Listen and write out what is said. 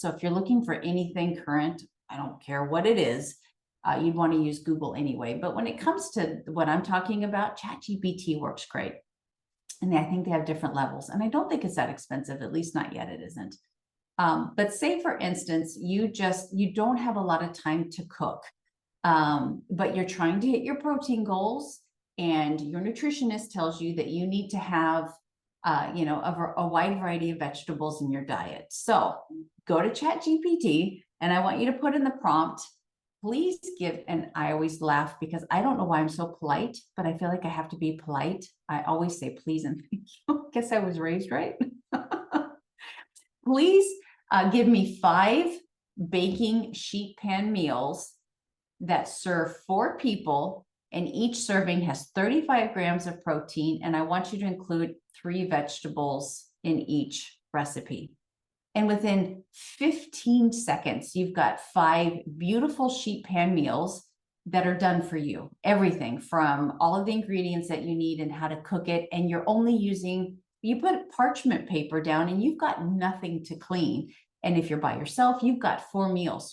So if you're looking for anything current, I don't care what it is, you'd want to use Google anyway. But when it comes to what I'm talking about, ChatGPT works great. And I think they have different levels. And I don't think it's that expensive, at least not yet, it isn't. But say, for instance, you don't have a lot of time to cook, but you're trying to hit your protein goals, and your nutritionist tells you that you need to have a wide variety of vegetables in your diet. So go to ChatGPT, and I want you to put in the prompt, please give, and I always laugh because I don't know why I'm so polite, but I feel like I have to be polite. I always say please and thank you. Guess I was raised right. Please give me 5 baking sheet pan meals that serve 4 people, and each serving has 35 grams of protein, and I want you to include 3 vegetables in each recipe. And within 15 seconds, you've got 5 beautiful sheet pan meals that are done for you. Everything from all of the ingredients that you need and how to cook it. And you're only you put parchment paper down and you've got nothing to clean. And if you're by yourself, you've got 4 meals.